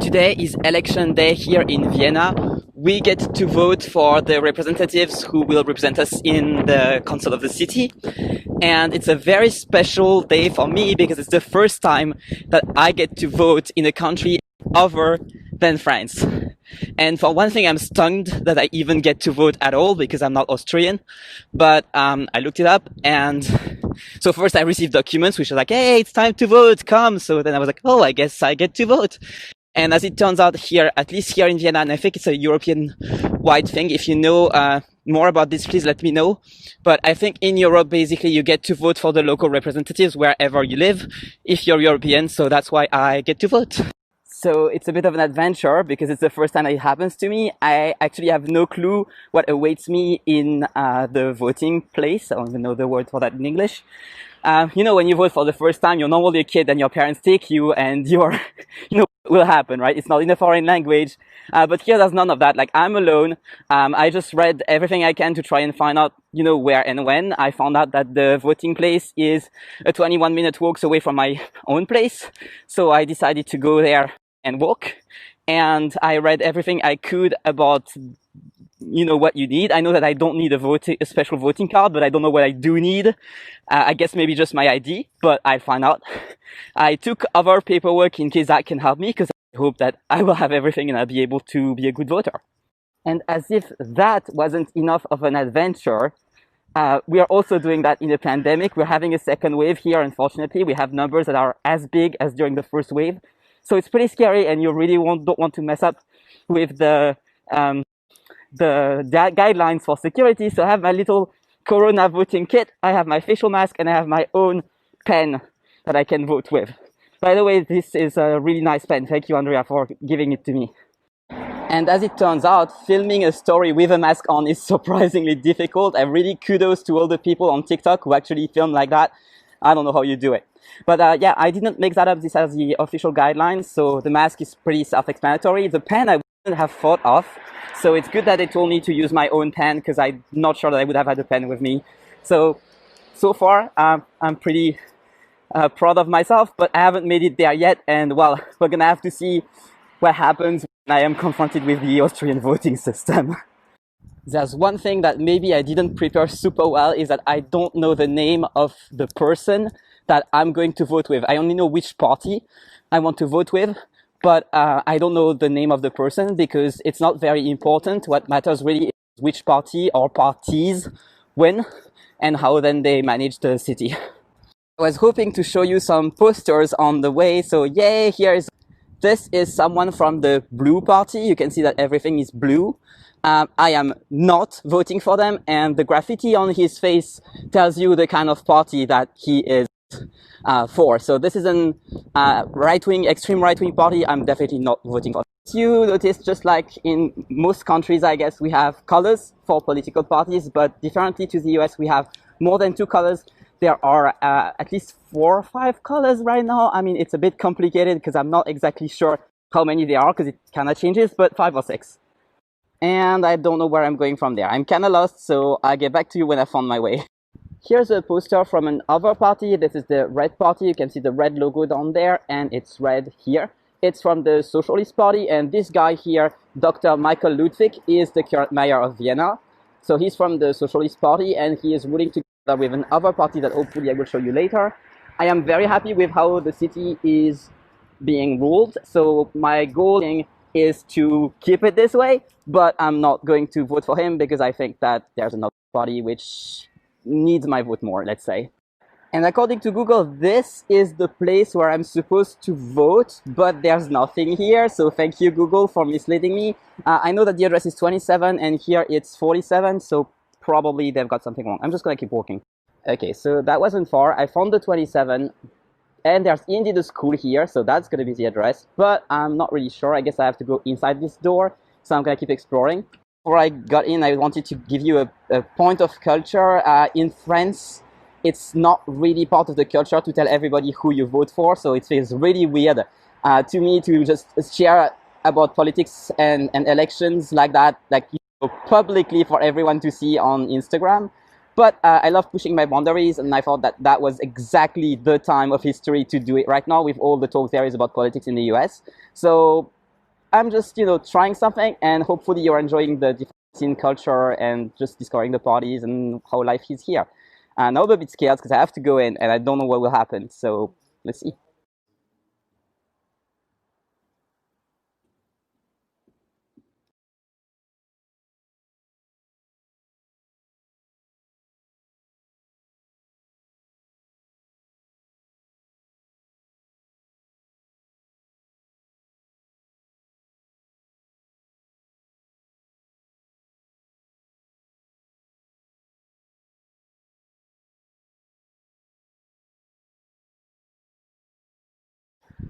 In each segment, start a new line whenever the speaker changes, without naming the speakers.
Today is election day here in Vienna. We get to vote for the representatives who will represent us in the council of the city. And it's a very special day for me because it's the first time that I get to vote in a country other than France. And for one thing, I'm stunned that I even get to vote at all because I'm not Austrian. But I looked it up, and so first I received documents which are like, hey, it's time to vote, come. So then I was like, oh, I guess I get to vote. And as it turns out here, at least here in Vienna, and I think it's a European-wide thing. If you know more about this, please let me know. But I think in Europe, basically, you get to vote for the local representatives wherever you live, if you're European. So that's why I get to vote. So it's a bit of an adventure because it's the first time it happens to me. I actually have no clue what awaits me in the voting place. I don't even know the word for that in English. You know, when you vote for the first time, you're normally a kid and your parents take you and you're, will happen, right? It's not in a foreign language. But here there's none of that. Like, I'm alone. I just read everything I can to try and find out, where and when. I found out that the voting place is a 21-minute walk away from my own place. So I decided to go there and walk. And I read everything I could about what you need. I know that I don't need a special voting card, but I don't know what I do need. I guess maybe just my ID, but I'll find out. I took other paperwork in case that can help me, because I hope that I will have everything and I'll be able to be a good voter. And as if that wasn't enough of an adventure, we are also doing that in a pandemic. We're having a second wave here, unfortunately. We have numbers that are as big as during the first wave. So it's pretty scary, and you really don't want to mess up with the guidelines for security. So I have my little Corona voting kit, I have my facial mask, and I have my own pen that I can vote with. By the way, this is a really nice pen. Thank you, Andrea, for giving it to me. And as it turns out, filming a story with a mask on is surprisingly difficult. I really kudos to all the people on TikTok who actually film like that. I don't know how you do it. But yeah, I didn't make that up. This has the official guidelines, so the mask is pretty self-explanatory. The pen I wouldn't have thought of. So it's good that they told me to use my own pen, because I'm not sure that I would have had a pen with me. So far, I'm pretty proud of myself, but I haven't made it there yet. And well, we're gonna have to see what happens when I am confronted with the Austrian voting system. There's one thing that maybe I didn't prepare super well, is that I don't know the name of the person that I'm going to vote with. I only know which party I want to vote with, but I don't know the name of the person because it's not very important. What matters really is which party or parties win and how then they manage the city. I was hoping to show you some posters on the way. So yay, this is someone from the blue party. You can see that everything is blue. I am not voting for them, and the graffiti on his face tells you the kind of party that he is for. So this is an right-wing, extreme right-wing party. I'm definitely not voting for. You notice, just like in most countries, I guess, we have colors for political parties, but differently to the US, we have more than 2 colors. There are at least 4 or 5 colors right now. I mean, it's a bit complicated because I'm not exactly sure how many there are because it kind of changes, but 5 or 6. And I don't know where I'm going from there. I'm kind of lost, so I'll get back to you when I found my way. Here's a poster from another party. This is the red party. You can see the red logo down there, and it's red here. It's from the Socialist Party, and this guy here, Dr. Michael Ludwig, is the current mayor of Vienna. So he's from the Socialist Party, and he is ruling together with another party that hopefully I will show you later. I am very happy with how the city is being ruled. So my goal is to keep it this way, but I'm not going to vote for him because I think that there's another party which needs my vote more, let's say. And according to Google, this is the place where I'm supposed to vote, but there's nothing here. So thank you, Google, for misleading me. I know that the address is 27 and here it's 47, so probably they've got something wrong. I'm just gonna keep walking. Okay, so that wasn't far. I found the 27, and there's indeed a school here, so that's gonna be the address, but I'm not really sure. I guess I have to go inside this door, so I'm gonna keep exploring. Before I got in, I wanted to give you a point of culture. In France, it's not really part of the culture to tell everybody who you vote for, so it feels really weird to me to just share about politics and elections like that, like publicly for everyone to see on Instagram. But I love pushing my boundaries, and I thought that that was exactly the time of history to do it right now with all the talk there is about politics in the US. So I'm just, you know, trying something, and hopefully you're enjoying the difference in culture and just discovering the parties and how life is here. And I'm a bit scared because I have to go in and I don't know what will happen. So let's see.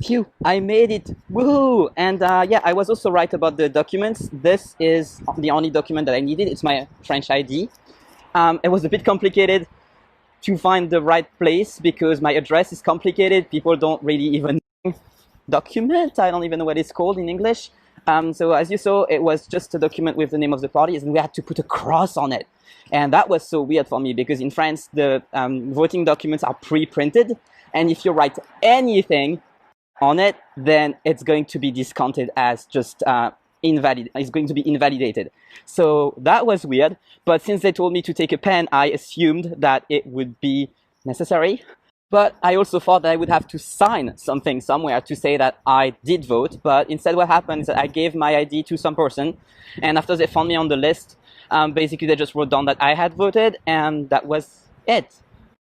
Phew, I made it. Woohoo! And yeah, I was also right about the documents. This is the only document that I needed. It's my French ID. It was a bit complicated to find the right place because my address is complicated. People don't really even document. I don't even know what it's called in English. So as you saw, it was just a document with the name of the parties, and we had to put a cross on it. And that was so weird for me because in France, the voting documents are pre-printed. And if you write anything on it, then it's going to be discounted as just invalid. It's going to be invalidated. So that was weird. But since they told me to take a pen, I assumed that it would be necessary. But I also thought that I would have to sign something somewhere to say that I did vote. But instead what happened is that I gave my ID to some person. And after they found me on the list, basically they just wrote down that I had voted, and that was it.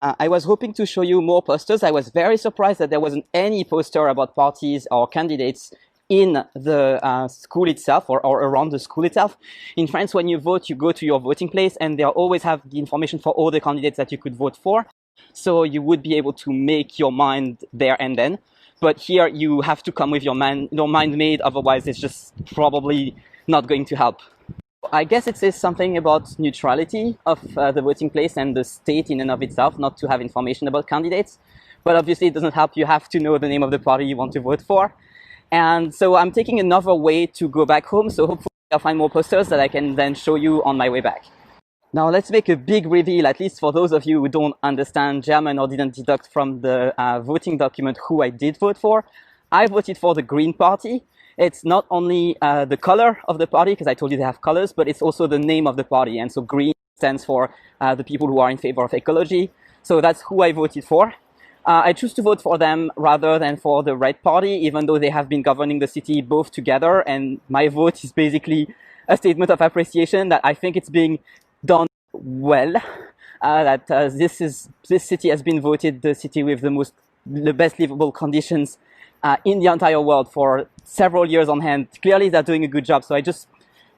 I was hoping to show you more posters. I was very surprised that there wasn't any poster about parties or candidates in the school itself or around the school itself. In France, when you vote, you go to your voting place and they always have the information for all the candidates that you could vote for. So you would be able to make your mind there and then. But here you have to come with your mind made, otherwise it's just probably not going to help. I guess it says something about neutrality of the voting place and the state in and of itself, not to have information about candidates. But obviously it doesn't help. You have to know the name of the party you want to vote for. And so I'm taking another way to go back home. So hopefully I'll find more posters that I can then show you on my way back. Now let's make a big reveal, at least for those of you who don't understand German or didn't deduct from the voting document who I did vote for. I voted for the Green Party. It's not only the color of the party, because I told you they have colors, but it's also the name of the party. And so green stands for the people who are in favor of ecology. So that's who I voted for. I choose to vote for them rather than for the Red Party, even though they have been governing the city both together. And my vote is basically a statement of appreciation that I think it's being done well. That this city has been voted the city with the best livable conditions in the entire world for several years on hand. Clearly, they're doing a good job. So I just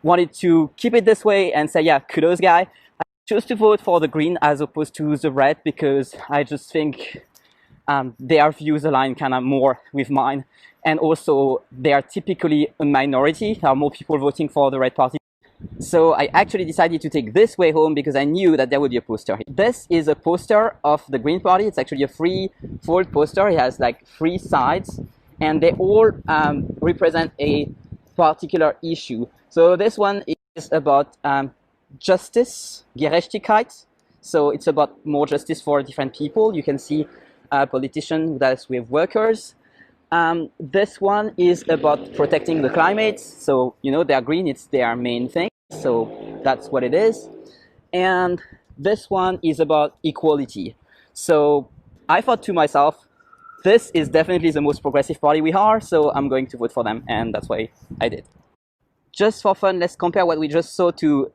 wanted to keep it this way and say, yeah, kudos, guy. I chose to vote for the Green as opposed to the Red because I just think their views align kind of more with mine. And also, they are typically a minority. There are more people voting for the Red Party. So I actually decided to take this way home because I knew that there would be a poster. This is a poster of the Green Party. It's actually a three-fold poster. It has like 3 sides, and they all represent a particular issue. So this one is about justice, Gerechtigkeit. So it's about more justice for different people. You can see a politician that's with workers. This one is about protecting the climate. So, you know, they're green, it's their main thing. So that's what it is. And this one is about equality. So I thought to myself, this is definitely the most progressive party we are, so I'm going to vote for them, and that's why I did. Just for fun, let's compare what we just saw to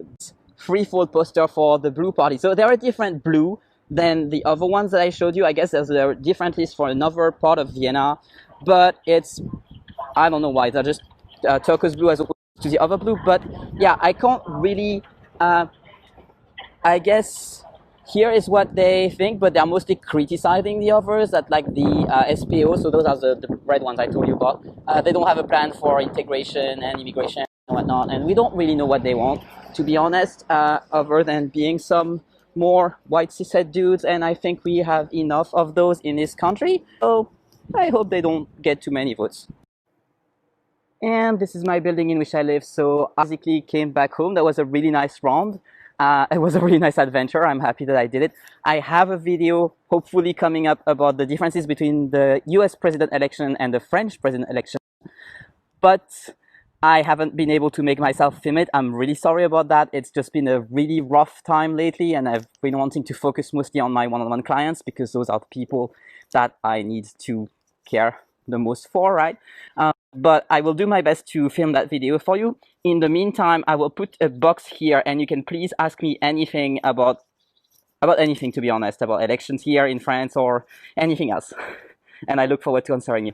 threefold poster for the blue party. So there are different blue than the other ones that I showed you. I guess there's a different list for another part of Vienna, but it's, I don't know why, they're just turquoise blue as opposed to the other blue. But yeah, I can't really, I guess here is what they think, but they're mostly criticizing the others, that like the SPO, so those are the red ones I told you about. They don't have a plan for integration and immigration and whatnot, and we don't really know what they want, to be honest, other than being some more white cishet dudes, and I think we have enough of those in this country, so I hope they don't get too many votes. And this is my building in which I live. So I basically came back home. That was a really nice round. It was a really nice adventure. I'm happy that I did it. I have a video hopefully coming up about the differences between the US president election and the French president election. But I haven't been able to make myself film it. I'm really sorry about that. It's just been a really rough time lately, and I've been wanting to focus mostly on my one-on-one clients because those are the people that I need to care the most for, right? But I will do my best to film that video for you. In the meantime, I will put a box here, and you can please ask me anything about anything, to be honest, about elections here in France or anything else. And I look forward to answering you.